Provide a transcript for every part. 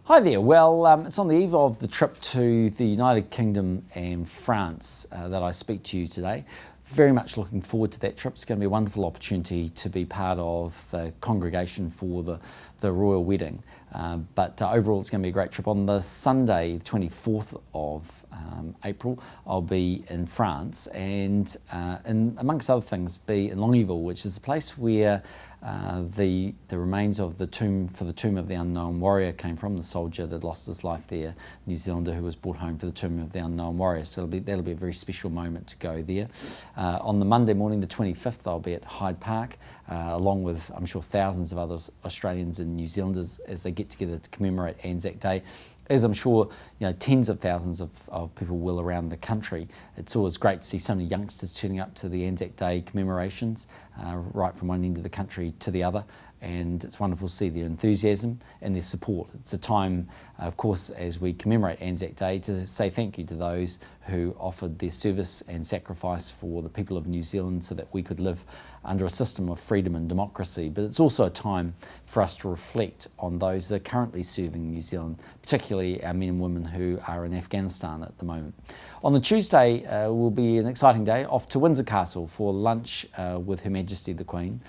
Hi there. Well, it's on the eve of the trip to the United Kingdom and France that I speak to you today. Very much looking forward to that trip. It's going to be a wonderful opportunity to be part of the congregation for the royal wedding. But overall, it's going to be a great trip. On the Sunday, the 24th of April, I'll be in France and amongst other things, be in Longyearbyen, which is a place where the remains of the tomb of the unknown warrior came from, the soldier that lost his life there, New Zealander who was brought home for the tomb of the unknown warrior. So that'll be a very special moment to go there. On the Monday morning, the 25th, I'll be at Hyde Park, along with, I'm sure, thousands of other Australians and New Zealanders as they get together to commemorate Anzac Day. As I'm sure tens of thousands of people will around the country. It's always great to see so many youngsters turning up to the Anzac Day commemorations, right from one end of the country to the other, and it's wonderful to see their enthusiasm and their support. It's a time, of course, as we commemorate Anzac Day, to say thank you to those who offered their service and sacrifice for the people of New Zealand so that we could live under a system of freedom and democracy. But it's also a time for us to reflect on those that are currently serving New Zealand, particularly our men and women who are in Afghanistan at the moment. On the Tuesday will be an exciting day, off to Windsor Castle for lunch with Her Majesty the Queen,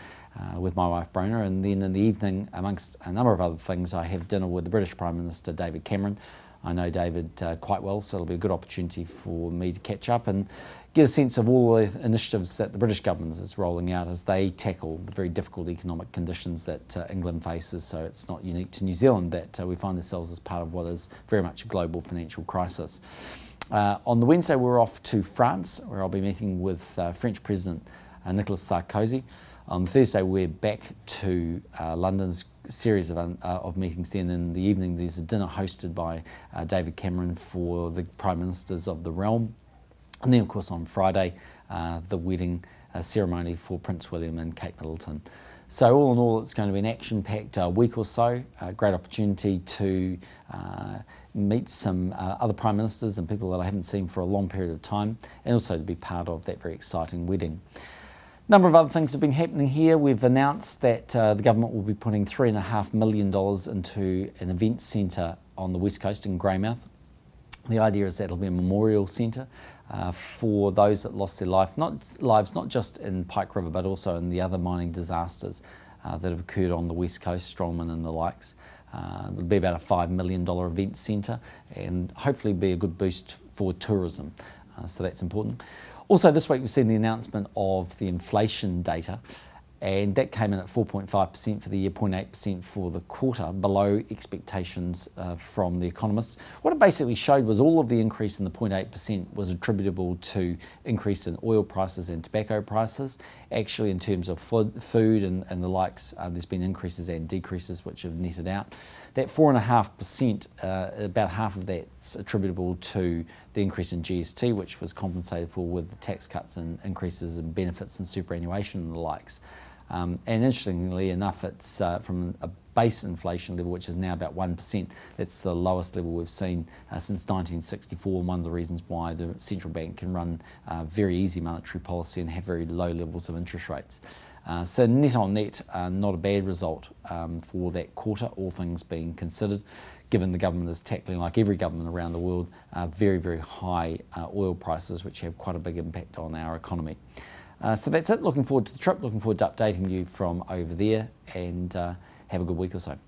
with my wife Brona, and then in the evening, amongst a number of other things, I have dinner with the British Prime Minister David Cameron. I know David quite well, so it'll be a good opportunity for me to catch up and get a sense of all the initiatives that the British government is rolling out as they tackle the very difficult economic conditions that England faces. So it's not unique to New Zealand that we find ourselves as part of what is very much a global financial crisis. On the Wednesday, we're off to France, where I'll be meeting with French President Nicolas Sarkozy. On Thursday, we're back to London's series of meetings there, and in the evening there's a dinner hosted by David Cameron for the Prime Ministers of the realm. And then, of course, on Friday, the wedding ceremony for Prince William and Kate Middleton. So all in all, it's going to be an action-packed week or so, a great opportunity to meet some other Prime Ministers and people that I haven't seen for a long period of time, and also to be part of that very exciting wedding. A number of other things have been happening here. We've announced that the government will be putting $3.5 million into an event centre on the west coast in Greymouth. The idea is that it'll be a memorial centre for those that lost their lives not just in Pike River, but also in the other mining disasters that have occurred on the west coast, Strongman and the likes. It'll be about a $5 million event centre and hopefully be a good boost for tourism. So that's important. Also this week we've seen the announcement of the inflation data, and that came in at 4.5% for the year, 0.8% for the quarter, below expectations from the economists. What it basically showed was all of the increase in the 0.8% was attributable to increase in oil prices and tobacco prices. Actually, in terms of food and the likes, there's been increases and decreases which have netted out. That 4.5%, about half of that's attributable to the increase in GST, which was compensated for with the tax cuts and increases in benefits and superannuation and the likes. And interestingly enough, it's from a base inflation level, which is now about 1%. That's the lowest level we've seen since 1964, and one of the reasons why the central bank can run very easy monetary policy and have very low levels of interest rates. So net on net, not a bad result for that quarter, all things being considered, given the government is tackling, like every government around the world, very, very high oil prices, which have quite a big impact on our economy. So that's it. Looking forward to the trip, looking forward to updating you from over there, and have a good week or so.